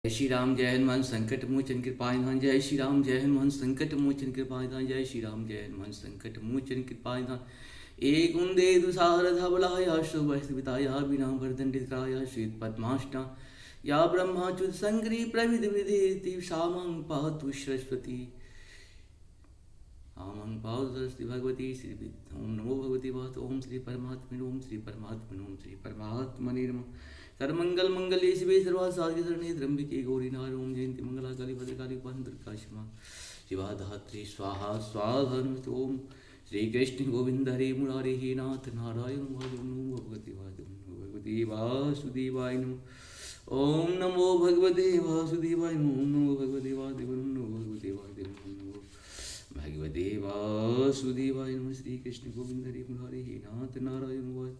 जय श्री राम जय हनुमान संकट मोचन कृपानिधान। जय श्री राम जय हनुमान संकट मोचन कृपानिधान। जय श्री राम जय हनुमान संकट मोचन कृपानिधान। एक उन्दे दुसार धवलाया शुभस्मिताया विना वर्धंडिताया श्वेत पद्माष्टा या ब्रह्माच्युत संग्री प्रविध विधेति सामं पातु सरस्वती आमं पातु सरस्वती भगवती श्री ओम नमो भगवती वात ओम श्री परमात्मने ओम श्री परमात्मने ओम श्री परमात्मने नमः। सर्वमंगल मंगले शिवे सर्वासाधि शरणे त्र्यंबके गौरी नारायणी ओम जयंती मंगला काली भद्रकाली दुर्गा शिवा धात्री स्वाहा स्वाहा ओम श्री कृष्ण गोविंद हरे मुरारे हे नाथ नारायण भगवती वासुदेवाय नमः। ओम नमो भगवते वासुदेवाय नमः। ओम नमो भगवते वासुदेवाय नमः। भगवते वासुदेवाय भगवते वासुदेवाय नमः। श्री कृष्ण गोविंद हरे मुरारे हे नाथ नारायण।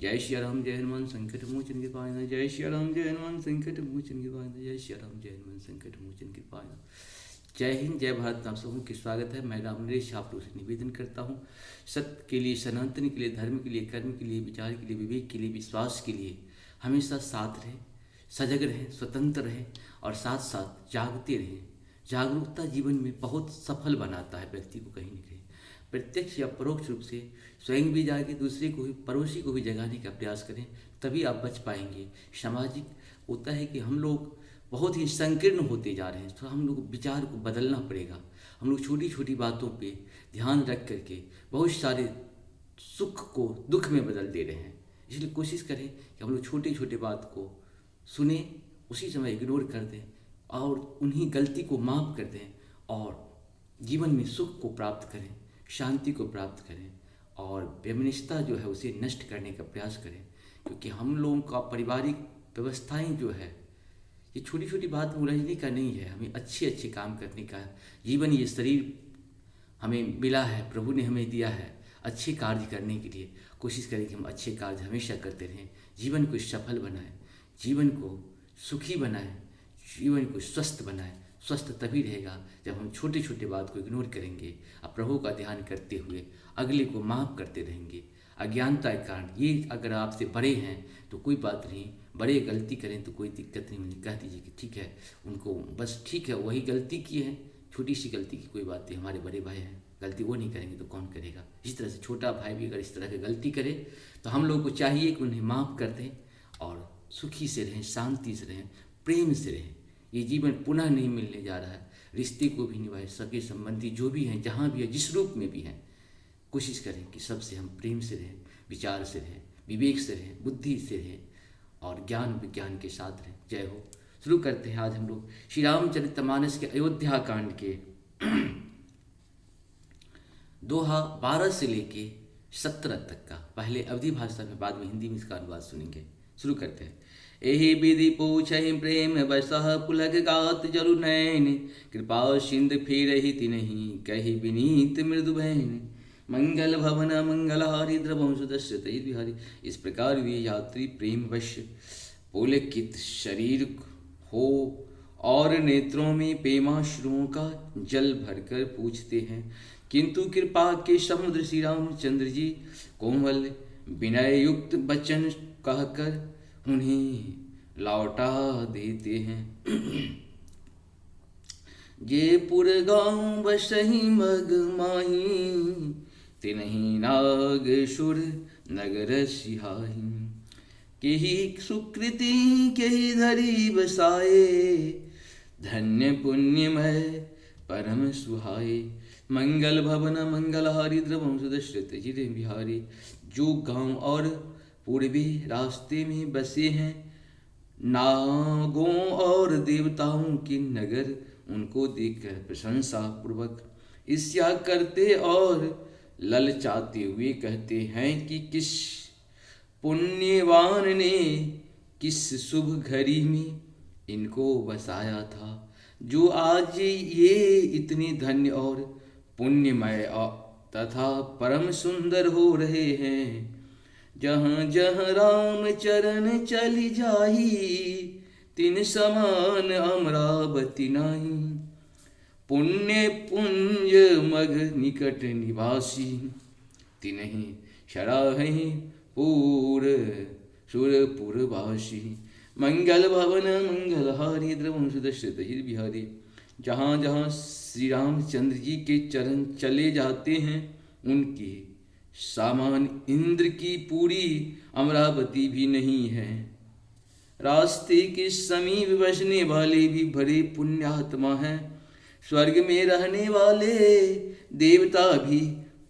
जय श्री राम जय हनुमान संकट मोचन कृपानिधान। जय श्री राम जय हनुमान संकट मोचन कृपानिधान। जय श्री राम जय हनुमान संकट मोचन कृपानिधान। जय हिंद जय भारत। आप सबों की स्वागत है। मैं राम नरेश आप लोगों से निवेदन करता हूँ, सत्य के लिए, सनातन के लिए, धर्म के लिए, कर्म के लिए, विचार के लिए, विवेक के लिए, विश्वास के लिए हमेशा साथ रहें, सजग रहें, स्वतंत्र रहें और साथ साथ जागते रहें। जागरूकता जीवन में बहुत सफल बनाता है व्यक्ति को। कहीं न कहीं प्रत्यक्ष या परोक्ष रूप से स्वयं भी जागे, दूसरे को भी, पड़ोसी को भी जगाने का प्रयास करें, तभी आप बच पाएंगे। सामाजिक होता है कि हम लोग बहुत ही संकीर्ण होते जा रहे हैं, तो हम लोग विचार को बदलना पड़ेगा। हम लोग छोटी छोटी बातों पे ध्यान रख करके बहुत सारे सुख को दुख में बदल दे रहे हैं। इसलिए कोशिश करें कि हम लोग छोटी छोटी बात को सुने, उसी समय इग्नोर कर दें और उन्हीं गलती को माफ़ कर दें और जीवन में सुख को प्राप्त करें, शांति को प्राप्त करें और वैमनस्यता जो है उसे नष्ट करने का प्रयास करें। क्योंकि हम लोगों का पारिवारिक व्यवस्थाएं जो है ये छोटी छोटी बात में उलझने का नहीं है, हमें अच्छे अच्छे काम करने का। जीवन, ये शरीर हमें मिला है, प्रभु ने हमें दिया है अच्छे कार्य करने के लिए। कोशिश करें कि हम अच्छे कार्य हमेशा करते रहें, जीवन को सफल बनाएं, जीवन को सुखी बनाएं, जीवन को स्वस्थ बनाएं। स्वस्थ तभी रहेगा जब हम छोटे छोटे बात को इग्नोर करेंगे और प्रभु का ध्यान करते हुए अगले को माफ़ करते रहेंगे। अज्ञानता के कारण, ये अगर आपसे बड़े हैं तो कोई बात नहीं, बड़े गलती करें तो कोई दिक्कत नहीं, मुझे कह दीजिए कि ठीक है, उनको बस ठीक है, वही गलती की है, छोटी सी गलती की कोई बात नहीं, हमारे बड़े भाई हैं, गलती वो नहीं करेंगे तो कौन करेगा। इस तरह से छोटा भाई भी अगर इस तरह की गलती करे तो हम लोग को चाहिए कि उन्हें माफ़ कर दें और सुखी से रहें, शांति से रहें, प्रेम से रहें। ये जीवन पुनः नहीं मिलने जा रहा है। रिश्ते को भी निभाए, सगे संबंधी जो भी हैं, जहाँ भी है, जिस रूप में भी हैं, कोशिश करें कि सबसे हम प्रेम से रहें, विचार से रहें, विवेक से रहें, बुद्धि से रहें और ज्ञान विज्ञान के साथ रहें। जय हो। शुरू करते हैं आज हम लोग श्री रामचरितमानस के अयोध्या कांड के दोहा 12 से लेके 17 तक का। पहले अवधी भाषा में, बाद में हिंदी में इसका अनुवाद सुनेंगे। शुरू करते हैं। एहि विधि पूछहि प्रेम बसह पुलक गात जरु नैन कृपा सिंध फेरहि तिन्हि कहि विनीत मृदु बहन मंगल भवन मंगलहारी द्रवंश दशरथ बिहारी। इस प्रकार वे यात्री प्रेम वश पुलकित शरीर हो और नेत्रों में प्रेमाश्रुओं का जल भरकर पूछते हैं, किंतु कृपा के समुद्र श्री रामचंद्र जी कोमल विनय युक्त वचन कहकर उन्हें लौटा देते हैं। जे पुर गाँव बसही मग माही तिनहि नाग सुर नगर सिहाही। केहि सुकृति केहि धरी बसाए धन्य पुण्यमय परम सुहाए। मंगल भवन मंगलहारी द्रवंश दशरथ जी बिहारी। जो गांव और पूर्वी रास्ते में बसे हैं नागों और देवताओं के नगर, उनको देखकर प्रशंसा पूर्वक ईर्ष्या करते और ललचाते हुए कहते हैं कि किस पुण्यवान ने किस शुभ घड़ी में इनको बसाया था, जो आज ये इतनी धन्य और पुण्यमय तथा परम सुंदर हो रहे हैं। जहाँ जहाँ राम चरण चली जाही तिन समान अमरावती नाही। पुण्य पुंज मग निकट निवासी तिन्हि सराहि पूर सुरपुरवासी। मंगल भवन मंगलहारी द्रवं सुदर्शित ही बिहारी। जहाँ जहाँ श्री रामचंद्र जी के चरण चले जाते हैं उनके सामान इंद्र की पूरी अमरावती भी नहीं है। रास्ते के समीप बसने वाले भी बड़े पुण्यात्मा हैं। स्वर्ग में रहने वाले देवता भी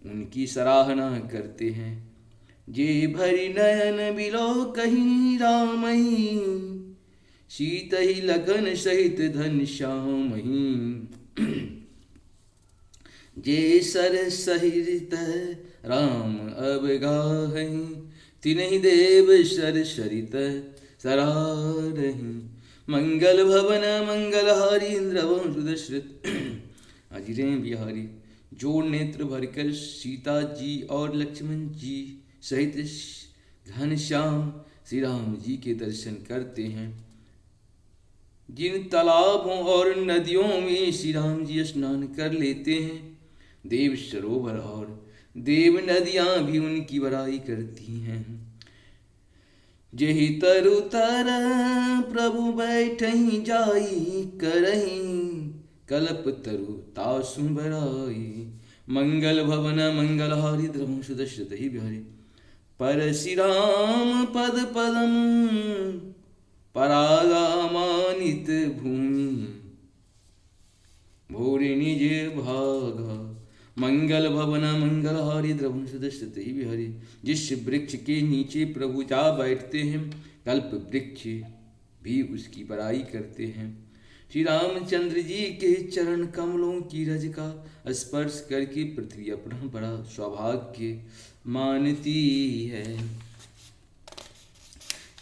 उनकी सराहना करते हैं। जे भरी नयन बिलो कहीं राम ही, सीत ही लगन सहित धन श्याम ही। जे सर सहित राम अब गाहि, तिन्हि देव सर सरित सरारहि। मंगल भवन मंगलहारी इंद्रवं सुदर्शित। अजिरें बिहारी। जो नेत्र भरकर सीता जी और लक्ष्मण जी सहित घनश्याम श्री राम जी के दर्शन करते हैं। जिन तालाबों और नदियों में श्री राम जी स्नान कर लेते हैं, देव सरोवर और देव नदियां भी उनकी बड़ाई करती हैं। जेहि तरु तर प्रभु बैठहि जाई, करहि कल्प तरु तासु बराई। मंगल भवन मंगलहारी द्रवं सुदर्शित ही बिहारी। पर श्री राम पद पदम परागामानित भूमि, भोरे निज भागा। मंगल भवन मंगलहारी द्रवं सुदर्शित ही बिहारी। जिस वृक्ष के नीचे प्रभु जा बैठते हैं, कल्प वृक्ष भी उसकी बड़ाई करते हैं। श्री रामचंद्र जी के चरण कमलों की रज का स्पर्श करके पृथ्वी अपना बड़ा सौभाग्य मानती है।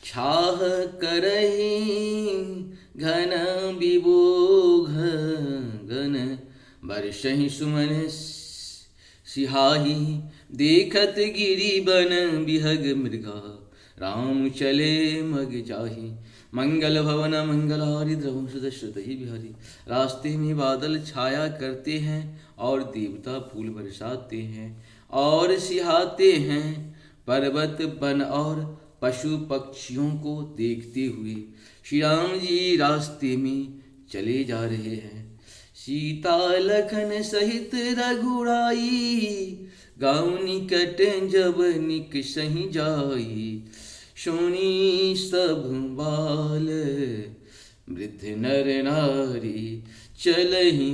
छाह करहि घन विबोघ, गन बरसहि सुमन सिहाही। देखत गिरि बन बिहग मृगा, राम चले मग जाहि। मंगल भवन मंगलहारी द्रवं सुदर्शित ही बिहारी। रास्ते में बादल छाया करते हैं और देवता फूल बरसाते हैं और सिहाते हैं। पर्वत वन और पशु पक्षियों को देखते हुए श्री राम जी रास्ते में चले जा रहे हैं। सीता लखन सहित रघुराई, गाँव निकट जब निकसहि जाई। सोनी सब बाल वृद्ध नर नारी, चलहि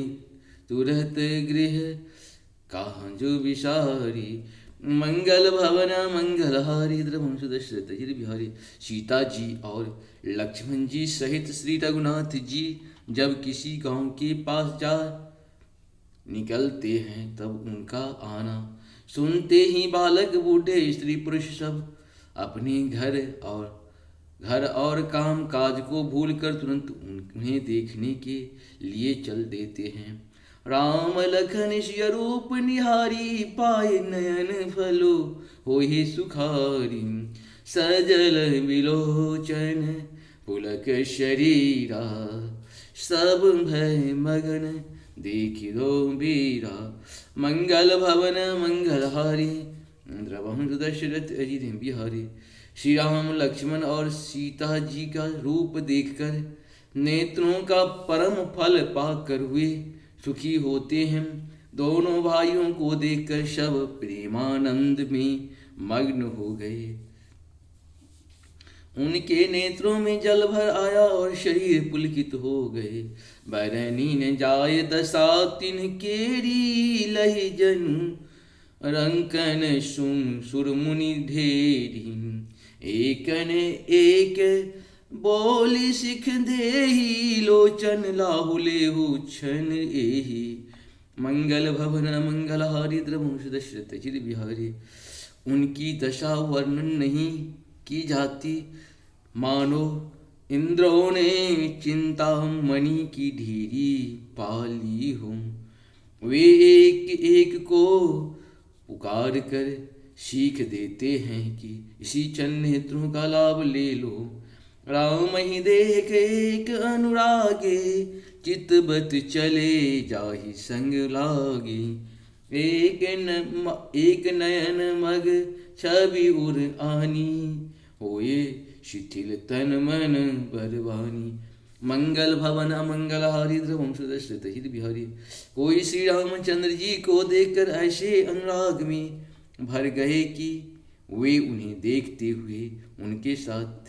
तुरत गृह कहाँ जो विसारी। मंगल भवन मंगलहारी द्रवं सुदर्शित ही बिहारी। सीता जी और लक्ष्मण जी सहित श्री रघुनाथ जी जब किसी गांव के पास जा निकलते हैं, तब उनका आना सुनते ही बालक बूढ़े स्त्री पुरुष सब अपने घर और काम काज को भूलकर तुरंत उन्हें देखने के लिए चल देते हैं। राम लखन सिय रूप निहारी, पाए नयन फलो होहि सुखारी। सजल विलोचन पुलक शरीरा, सब भय मगन देखि दो बीरा। मंगल भवन मंगलहारी द्रवं सुदर्शित अजित बिहारी। श्री राम लक्ष्मण और सीता जी का रूप देखकर नेत्रों का परम फल पाकर वे सुखी होते हैं। दोनों भाइयों को देखकर सब प्रेमानंद में मग्न हो गए। उनके नेत्रों में जल भर आया और शरीर पुलकित हो गए। बैरनी ने जाय दशा तिन केरी, लहि जनु रंकन सुम सुरमुनि ढेरी। एकन एक बोली सिख देही, लोचन लाहुले हो छन एही। मंगल भवन मंगलहारी द्रवं सुदर्शित चिर बिहारी। उनकी दशा वर्णन नहीं की जाती, मानो इंद्रों ने चिंतामणि की ढेरी पाली हो। वे एक एक को पुकार कर सीख देते हैं कि इसी चंद नेत्रों का लाभ ले लो। राम ही देख एक अनुरागे, चितबत चले जाहि संग लागे। एक नयन मग छवि उर आनी, होए शिथिल तन मन बरवानी। मंगल भवन अमंगल हारी ध्रुवम सुदर्शित हित बिहारी। कोई श्री रामचंद्र जी को देखकर ऐसे अनुराग में भर गए कि वे उन्हें देखते हुए उनके साथ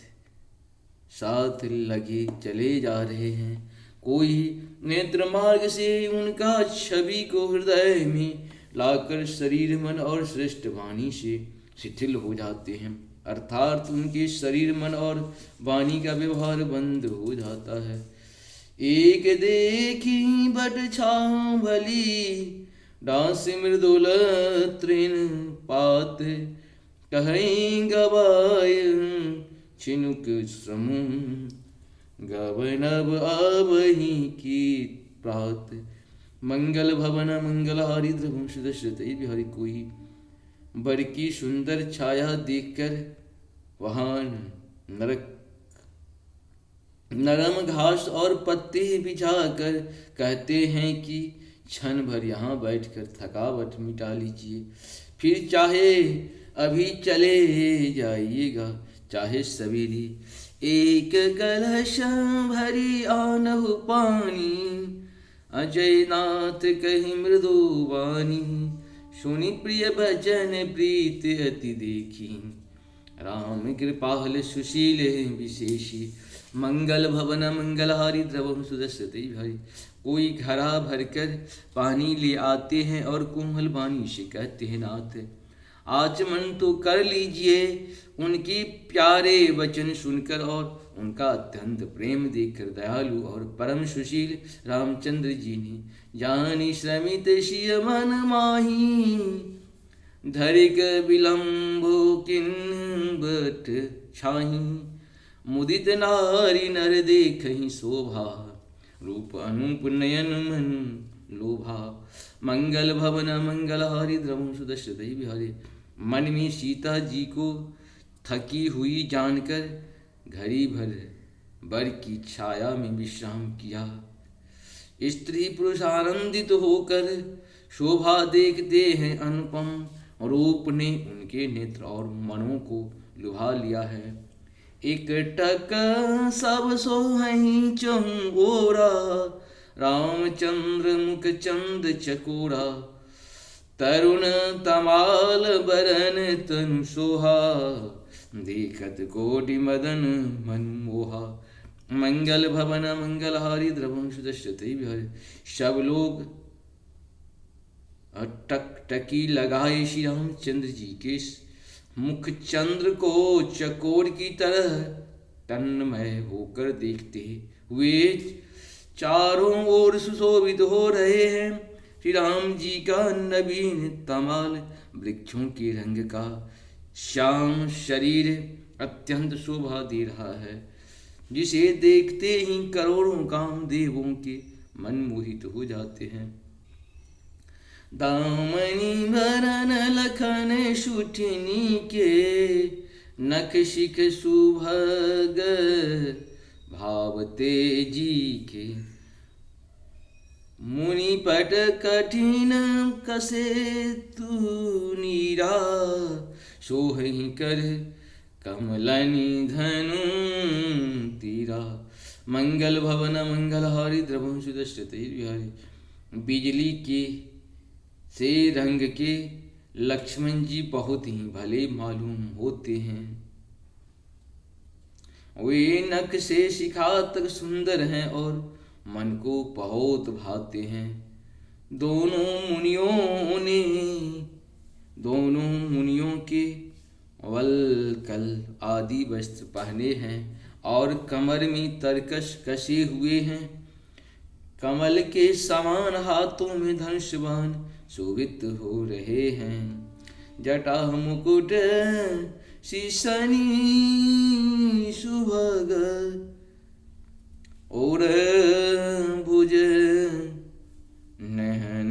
साथ लगे चले जा रहे हैं। कोई नेत्र मार्ग से उनका छवि को हृदय में लाकर शरीर मन और श्रेष्ठ वाणी से शिथिल हो जाते हैं, अर्थात उनके शरीर मन और वाणी का व्यवहार बंद हो जाता है। एक देखी बट छाँव भली डांस मृदुल तृण पात। कहीं गवाय छिनुक समूह गवनब आवही की प्रात। मंगल भवन मंगल हारी ध्रुवम सुदर्शित बिहारी। कोई बर की सुंदर छाया देखकर वहां नरम घास और पत्ते बिछाकर कहते हैं कि क्षण भर यहाँ बैठकर थकावट मिटा लीजिए, फिर चाहे अभी चले जाइएगा चाहे सवेरे। एक कलश भरी आनहु पानी अजय नाथ कही मृदु वाणी। सुनि प्रिय भजन प्रीत अति देखी राम कृपाल सुशील विशेषी। मंगल भवन मंगल हारी द्रवम सुदर्शित भाई। कोई घड़ा भरकर पानी ले आते हैं और कोमल वाणी से कहते हैं नाथ आचमन तो कर लीजिए। उनकी प्यारे वचन सुनकर और उनका अत्यंत प्रेम देखकर दयालु और परम सुशील रामचंद्र जी ने जानी श्रमित शिय मन माही। धरिक विलंबो किन्बट छाही। मुदित नारी नर देखहि शोभा रूप अनूप नयन मन लोभा। मंगल भवन मंगल हारी द्रवम सुदर्शित बिहारी। मन में सीता जी को थकी हुई जानकर घड़ी भर बर की छाया में विश्राम किया। स्त्री पुरुष आनंदित होकर शोभा देखते हैं, अनुपम रूप ने उनके नेत्र और मनों को लुभा लिया है। एक टक सब सोहहीं चहु ओरा रामचंद्र मुख चंद चकोरा। तरुण तमाल बरन तनु सोहा देखत कोटि मदन मन मोहा। मंगल भवन मंगल हारी द्रवम सुदर्शित बिहारी। सब लोग टकटकी लगाए श्री रामचंद्र जी के मुख चंद्र को चकोर की तरह तन्मय होकर देखते हुए चारों ओर सुशोभित हो रहे हैं। श्री राम जी का नवीन तमाल वृक्षों के रंग का श्याम शरीर अत्यंत शोभा दे रहा है, जिसे देखते ही करोड़ों कामदेवों के मन मोहित हो जाते हैं। दामनी भरन लखन सुठनी के नख शिख सुभग भावते जी के। मुनि पट कठिन कसे तू नीरा सोहि कर कमलनि धनु तीरा। मंगल भवन मंगल हारी द्रवम सुदर्शित बिहारी। बिजली के से रंग के लक्ष्मण जी बहुत ही भले मालूम होते हैं। वे नख से शिखा तक सुंदर हैं और मन को बहुत भाते हैं। दोनों मुनियों के वलकल आदि वस्त्र पहने हैं और कमर में तरकश कसे हुए हैं। कमल के समान हाथों में धनुष बाण शोभित हो रहे हैं। जटा मुकुट शीशनी सुभग और भुज नहन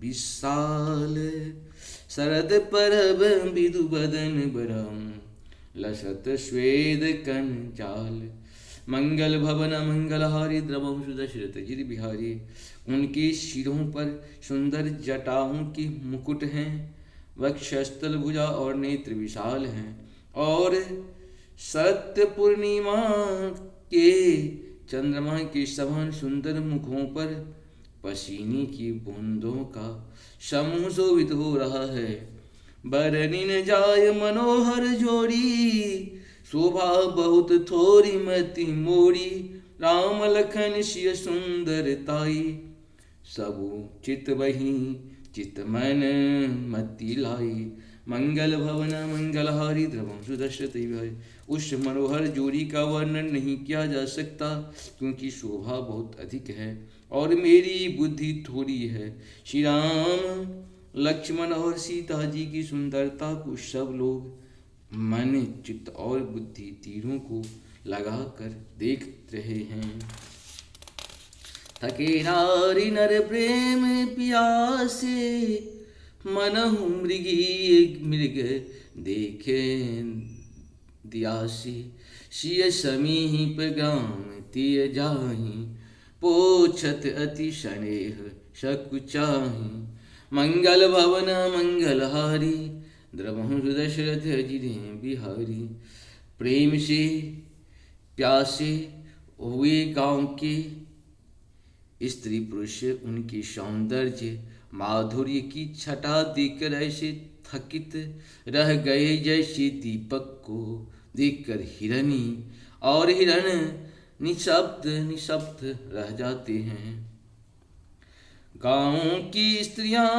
विशाल। शरद परब विदु बदन बरम लसत स्वेद कंचाल। मंगल भवन मंगल हारी द्रवम सुदर्शित जिर बिहारी। उनके शिरों पर सुंदर जटाओं की मुकुट हैं, वक्षस्थल भुजा और नेत्र विशाल हैं और सत्य पूर्णिमा के चंद्रमा के समान सुंदर मुखों पर पसीने की बूंदों का समूह शोभित हो रहा है। बरनी न जाय मनोहर जोड़ी, शोभा बहुत थोड़ी मति मोड़ी, राम लखन सिय सुंदर ताई, सबु चित वही चित मन मति लाई। मंगल भवन मंगलहारी द्रवम सुदर्शति। उस मनोहर जोड़ी का वर्णन नहीं किया जा सकता, क्योंकि शोभा बहुत अधिक है और मेरी बुद्धि थोड़ी है। श्री राम लक्ष्मण और सीता जी की सुंदरता को सब लोग मन चित्त और बुद्धि तीनों को लगाकर देख रहे हैं। थके नारी नर प्रेम पियासे, मनहु मृगी मृग देखे दियासी। सिय समीप ग्राम तिय जाहि, पोछत अति स्नेह सकुचाहि। मंगल भवन मंगलहारी, द्रवहु दशरथ अजिरे बिहारी। प्रेम से प्यासे हुए गांव के स्त्री पुरुष उनकी सौंदर्य माधुर्य की छटा देखकर ऐसे थकित रह गए जैसे दीपक को देखकर हिरणी और हिरण निशब्द रह जाते हैं। गांव की स्त्रियां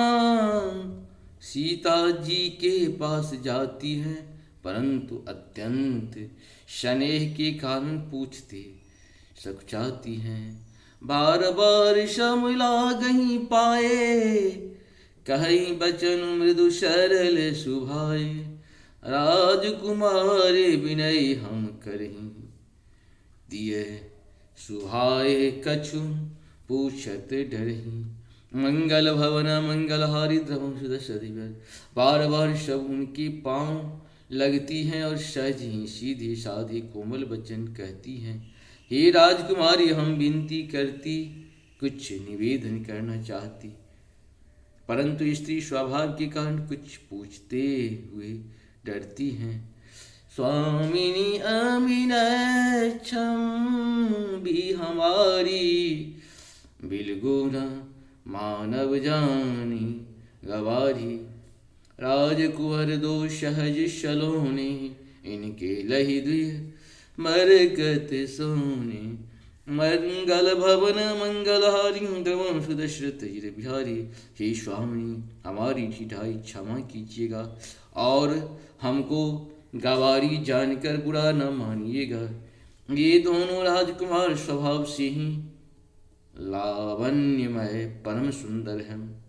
सीता जी के पास जाती हैं, परंतु अत्यंत स्नेह के कारण पूछते सकुचाती हैं। बार बार शमला गही पाए, कहीं बचन मृदु सरल सुभाए। राजकुमार विनय हम करहीं, दिए सुभाए कछु पूछत डरहीं। मंगल भवन मंगलहारी द्रवम सुदर्शति। बार बार सब उनके पांव लगती हैं और सहज ही सीधे साधे कोमल वचन कहती हैं। हे राजकुमारी, हम विनती करती, कुछ निवेदन करना चाहती, परंतु स्त्री स्वभाव के कारण कुछ पूछते हुए डरती हैं। स्वामिनी अमिनय क्षम भी हमारी, बिलगुना मानव जानी गवारी। राजकुंवर दो सहज सलोने, इनके लहि दुय मरकत सोने। मंगल भवन मंगलहारी, द्रवम सुदशरथ बिहारी। हे स्वामी, हमारी ढिठाई क्षमा कीजिएगा और हमको गवारी जानकर बुरा न मानिएगा। ये दोनों राजकुमार स्वभाव से ही लावण्यमय परम सुंदर हैं।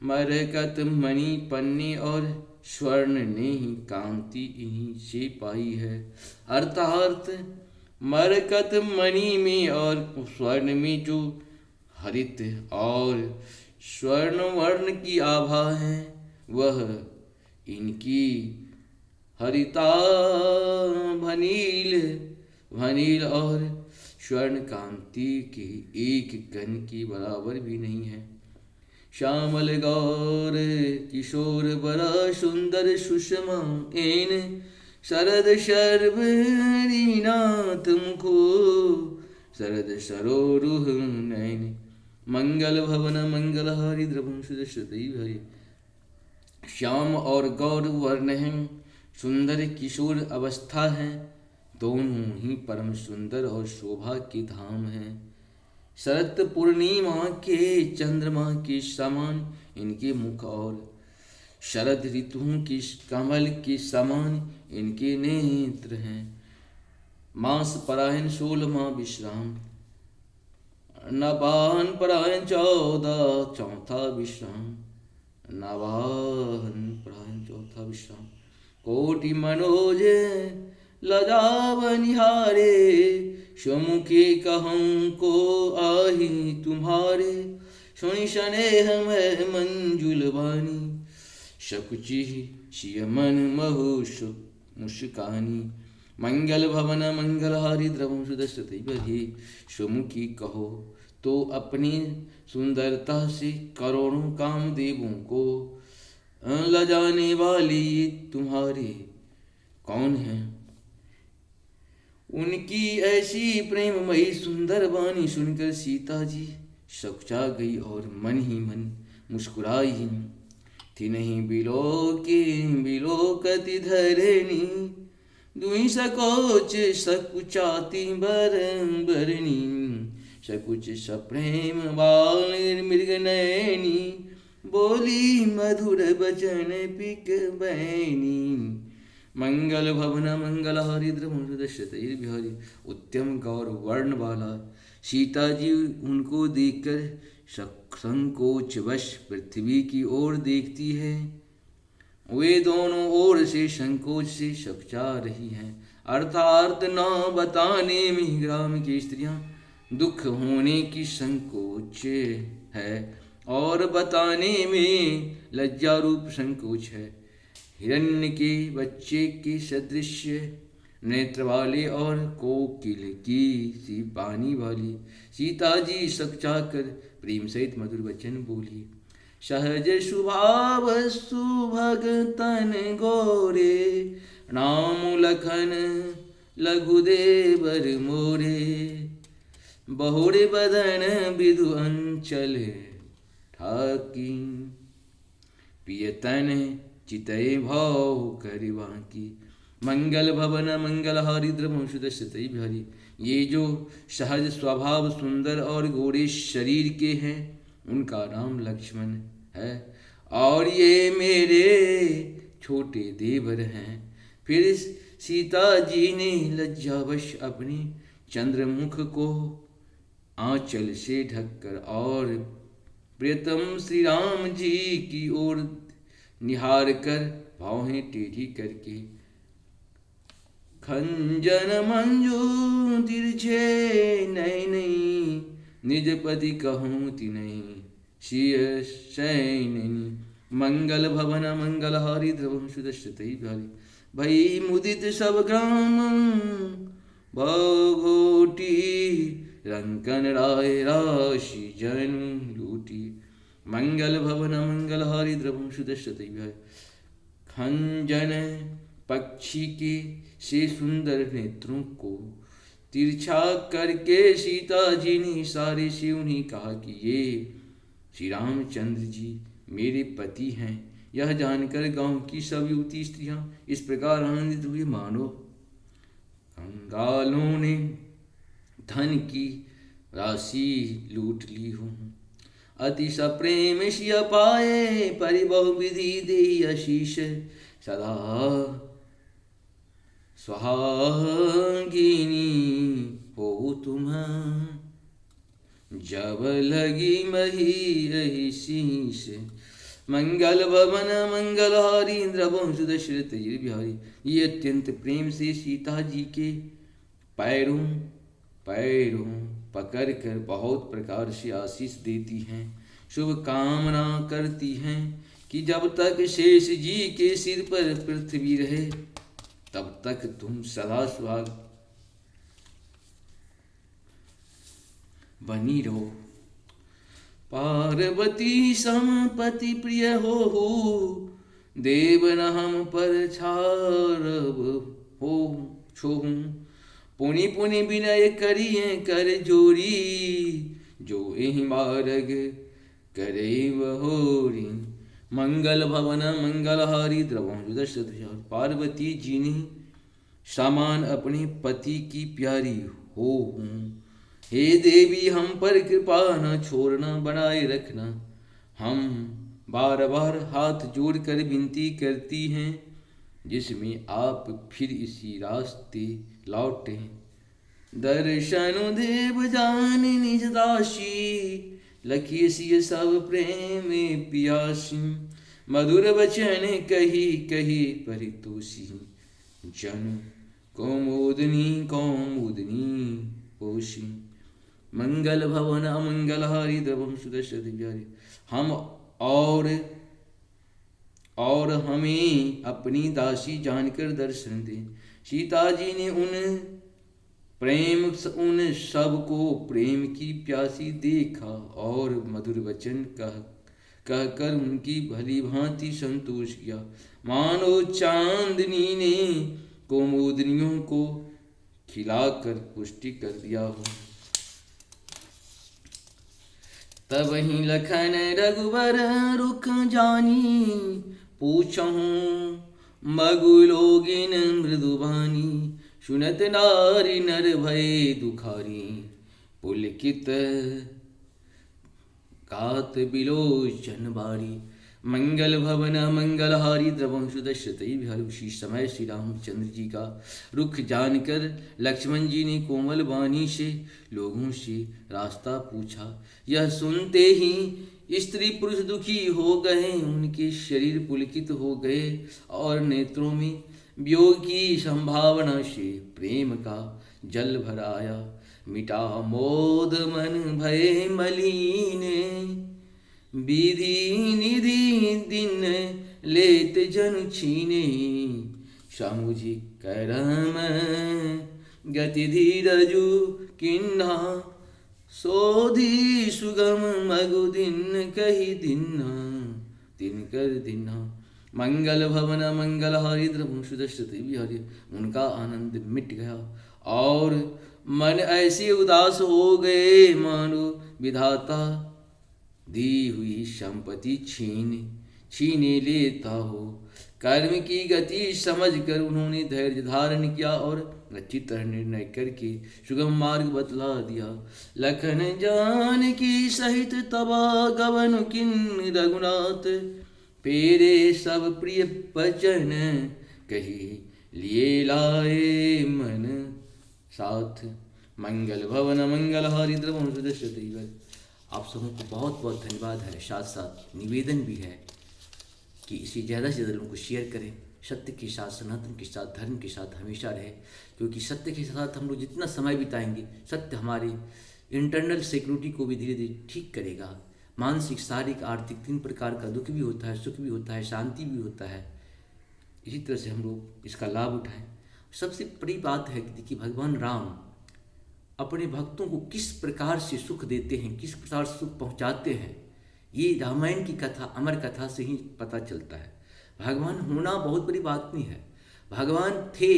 मरकत मणि पन्ने और स्वर्ण ने ही कांति इन्हीं से पाई है। अर्थात मरकत मणि में और स्वर्ण में जो हरित और स्वर्ण वर्ण की आभा है, वह इनकी हरिता भनील और स्वर्ण कांति के एक कण के बराबर भी नहीं है। श्यामल गौर किशोर बड़ा सुंदर सुषमा, एन शरद शर्वरीनाथ मुखो, शरद सरोरुह नयन। मंगल भवन मंगलहारी, द्रवम सुदर्शति भय। श्याम और गौर वर्ण हैं, सुंदर किशोर अवस्था है, दोनों ही परम सुंदर और शोभा के धाम हैं। शरत पूर्णिमा के चंद्रमा के समान इनके मुख और शरद ऋतुओं की कमल के समान इनके नेत्र हैं। मास परायण 16वां विश्राम, नवाहन परायण 14 चौथा विश्राम, नवाहन परायण चौथा विश्राम। कोटि मनोज लजावनिहारे, सुमुखे कहूँ को आही तुम्हारे। सुनि स्नेह में मंजुल वाणी, सकुचि सिय मन महु मुस्कानी। मंगल भवन मंगलहारी, द्रवम सुदर्शति बही। सुमुखी कहो तो अपनी सुंदरता से करोड़ों कामदेवों को लजाने वाली तुम्हारे कौन है। उनकी ऐसी प्रेममयी सुंदर वाणी सुनकर सीता जी सकचा गई और मन ही मन मुस्कुराई। थी नहीं बिलोकति धरणी, दुई सकोच सकुचाती बरनी, सकुच सप्रेम बाल मृग नयनी, बोली मधुर बचन पिक बैनी। मंगल भवन मंगल हरिद्र बिहारी, उत्तम गौर वर्ण वाला। सीता जी उनको देखकर संकोचवश पृथ्वी की ओर देखती है। वे दोनों ओर से संकोच से सकचा रही हैं। अर्थात न बताने में ग्राम की स्त्रियां दुख होने की संकोच है और बताने में लज्जा रूप संकोच है। हिरण्य के बच्चे के सदृश नेत्र वाले और कोकिल की सी पानी वाली सीता जी सकचा कर प्रेम सहित मधुर वचन बोली। सहज स्वभाव सुभगतन गोरे, नाम लखन लघुदेवर मोरे, बहुरे बदन विदु अंचल ठाकी, पियतन चितय भाव करिवा की। मंगल भवन मंगल हरिद्र वंशुदशतई बिहारी, ये जो सहज स्वभाव सुंदर और गोरे शरीर के हैं उनका नाम लक्ष्मण है और ये मेरे छोटे देवर हैं। फिर सीता जी ने लज्जावश अपने चंद्रमुख को आंचल से ढककर और प्रियतम श्री राम जी की ओर निहार कर बाहें टेढ़ी करके, खंजन मंजू तिरछे नैनी, निज पति कहूँ तिनहि सिय सैननी। मंगल भवन मंगल हरिद्र वंशुदशतई बिहारी, भई मुदित सब ग्राम भगोटी, रंकन राय राशि जन लूटी। मंगल भवन मंगल हरिद्र वंशुदशतई बिहारी, खंजन पक्षी के से सुंदर नेत्रों को तिरछा करके सीता जी ने इशारे से उन्हें कहा कि ये श्री रामचंद्र जी मेरे पति हैं। यह जानकर गांव की सब युवती स्त्रियां इस प्रकार आनंदित हुई मानो कंगालों ने धन की राशि लूट ली हो। अति सप्रेम सिय पाए परिबहु विधि दे आशीष, सदा सुहागिनी हो तुम, जब लगी मही यही शीश। मंगल भवन मंगल हरिंद्र वंशु दशरथ बिहारी, ये अत्यंत प्रेम से सीता जी के पैरों पकड़ कर बहुत प्रकार से आशीष देती हैं, शुभ कामना करती हैं कि जब तक शेष जी के सिर पर पृथ्वी रहे तब तक तुम सदा सुहाग बनी रहो। पार्वती समपति प्रिय हो, देवन हम पर छारब हो छोहू। पुनि पुनि विनय करिए कर जोरी, जो एहि मार्ग करे वहोरी। मंगल भवन मंगल हरिद्र वंशुदशरथ, पार्वती जी ने समान अपने पति की प्यारी हो हूँ। हे देवी हम पर कृपा न छोड़ना बनाए रखना। हम बार बार हाथ जोड़कर विनती करती हैं जिसमें आप फिर इसी रास्ते लौटें। दर्शन देव जान निज दासी, लखिए सिय सब प्रेम पियासी। मधुर वचन कही कही परितोषी, जन कौमुदनी पोषी। मंगल भवन अमंगल हरिद्र वंशुदशरथ बिहारी, हम और हमें अपनी दासी जानकर दर्शन दे। सीता जी ने उन सब को प्रेम की प्यासी देखा और मधुर वचन कहकर उनकी भली भांति संतोष किया। मानो चांदनी ने कुमुदनियों को खिलाकर पुष्टि कर दिया हो। तब ही लखन रघुवर रुख जानी, पूछहूँ मगुलोगिन मृदुबानी। सुनत नारी नर भय दुखारी, पुलकित कात बिलोचन बारी। मंगल भवन मंगलहारी, द्रवंशु दशरथी बिहारी। उसी समय श्री रामचंद्र जी का रुख जानकर लक्ष्मण जी ने कोमल वाणी से लोगों से रास्ता पूछा। यह सुनते ही स्त्री पुरुष दुखी हो गए, उनके शरीर पुलकित हो गए और नेत्रों में वियोग की संभावना से प्रेम का जल भर आया। मिटा मोद मन भय मलीने, विधि निधि दिन लेत जन छीने। सामुझी करम गति धीरजु किन्हा, सोधी सुगम मगु दिन कही दिन्ना। दिन कर दिन्ना मंगल भवन मंगलहारी, द्रवंशु दशरथी बिहारी। उनका आनंद मिट गया और मन ऐसे उदास हो गए मानो विधाता दी हुई संपत्ति छीने लेता हो। कर्म की गति समझकर उन्होंने धैर्य धारण किया और अच्छी तरह निर्णय करके सुगम मार्ग बतला दिया। लखन जान की सहित तबा गवन किन रघुनाथ, पेरे सब प्रिय वचन कही लिए लाए मन साथ। मंगल भवन मंगलहारी, द्रवंशु दशरथी। आप सबों को बहुत बहुत धन्यवाद है। साथ साथ निवेदन भी है कि इसे ज़्यादा से ज़्यादा लोगों को शेयर करें। सत्य के साथ, सनातन के साथ, धर्म के साथ हमेशा रहे, क्योंकि सत्य के साथ हम लोग जितना समय बिताएंगे, सत्य हमारी इंटरनल सिक्योरिटी को भी धीरे धीरे ठीक करेगा। मानसिक, शारीरिक, आर्थिक 3 प्रकार का दुख भी होता है, सुख भी होता है, शांति भी होता है। इसी तरह से हम लोग इसका लाभ उठाएं। सबसे बड़ी बात है कि देखिए, भगवान राम अपने भक्तों को किस प्रकार से सुख देते हैं, किस प्रकार से सुख पहुंचाते हैं, ये रामायण की कथा, अमर कथा से ही पता चलता है। भगवान होना बहुत बड़ी बात नहीं है। भगवान थे,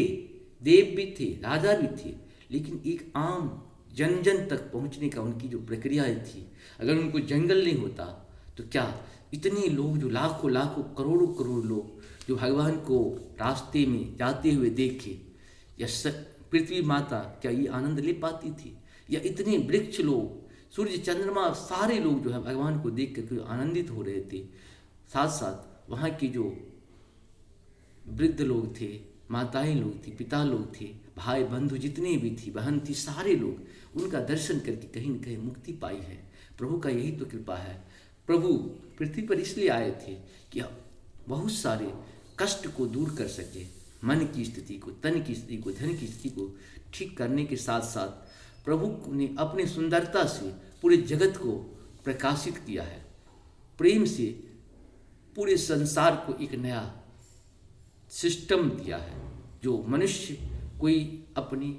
देव भी थे, राजा भी थे, लेकिन एक आम जन जन तक पहुंचने का उनकी जो प्रक्रियाएं थी, अगर उनको जंगल नहीं होता तो क्या इतने लोग, जो लाखों लाखों करोड़ों करोड़ लोग जो भगवान को रास्ते में जाते हुए देखे, या पृथ्वी माता क्या ये आनंद ले पाती थी? या इतने वृक्ष लोग, सूर्य चंद्रमा, सारे लोग जो है भगवान को देख कर आनंदित हो रहे थे। साथ साथ वहाँ के जो वृद्ध लोग थे, माताएं लोग थी, पिता लोग थे, भाई बंधु जितने भी थी, बहन थी, सारे लोग उनका दर्शन करके कहीं न कहीं मुक्ति पाई है। प्रभु का यही तो कृपा है। प्रभु पृथ्वी पर इसलिए आए थे कि बहुत सारे कष्ट को दूर कर सके, मन की स्थिति को, तन की स्थिति को, धन की स्थिति को ठीक करने के साथ साथ प्रभु ने अपनी सुंदरता से पूरे जगत को प्रकाशित किया है। प्रेम से पूरे संसार को एक नया सिस्टम दिया है। जो मनुष्य कोई अपनी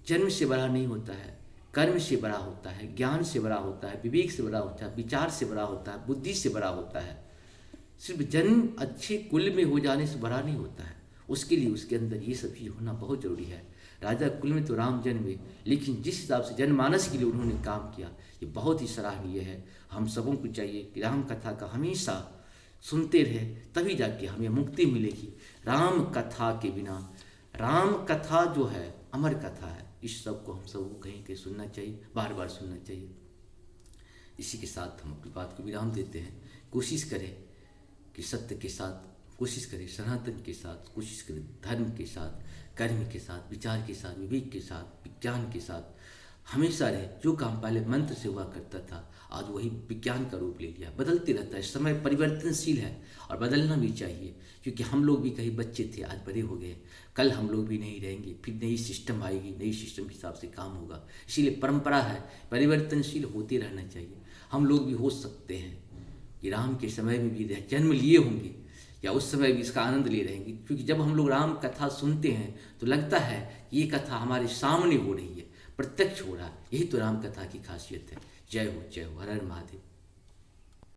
जन्म से बड़ा नहीं होता है, कर्म से बड़ा होता है, ज्ञान से बड़ा होता है, विवेक से बड़ा होता है, विचार से बड़ा होता है, बुद्धि से बड़ा होता है। सिर्फ जन्म अच्छे कुल में हो जाने से बड़ा नहीं होता है। उसके लिए उसके अंदर ये सब चीज़ होना बहुत जरूरी है। राजा कुल में तो राम जन्मे, लेकिन जिस हिसाब से जनमानस के लिए उन्होंने काम किया, ये बहुत ही सराहनीय है। हम सबों को चाहिए कि राम कथा का हमेशा सुनते रहे, तभी जाके हमें मुक्ति मिलेगी। राम कथा के बिना, राम कथा जो है अमर कथा है, इस सब को हम सबको कहीं कहीं सुनना चाहिए, बार बार सुनना चाहिए। इसी के साथ हम अपनी बात को विराम देते हैं। कोशिश करें कि सत्य के साथ, कोशिश करें सनातन के साथ, कोशिश करें धर्म के साथ, कर्म के साथ, विचार के साथ, विवेक के साथ, विज्ञान के साथ हमेशा रहे। जो काम पहले मंत्र से हुआ करता था, आज वही विज्ञान का रूप ले लिया। बदलते रहता है, समय परिवर्तनशील है और बदलना भी चाहिए, क्योंकि हम लोग भी कहीं बच्चे थे, आज बड़े हो गए, कल हम लोग भी नहीं रहेंगे, फिर नई सिस्टम आएगी, नई सिस्टम के हिसाब से काम होगा। इसीलिए परंपरा है, परिवर्तनशील होते रहना चाहिए। हम लोग भी हो सकते हैं कि राम के समय में भी जन्म लिए होंगे, या उस समय भी इसका आनंद ले रहेंगे, क्योंकि जब हम लोग राम कथा सुनते हैं तो लगता है कि ये कथा हमारे सामने हो रही है, प्रत्यक्ष हो रहा है। यही तो राम कथा की खासियत है। जय हो, हर हर महादेव।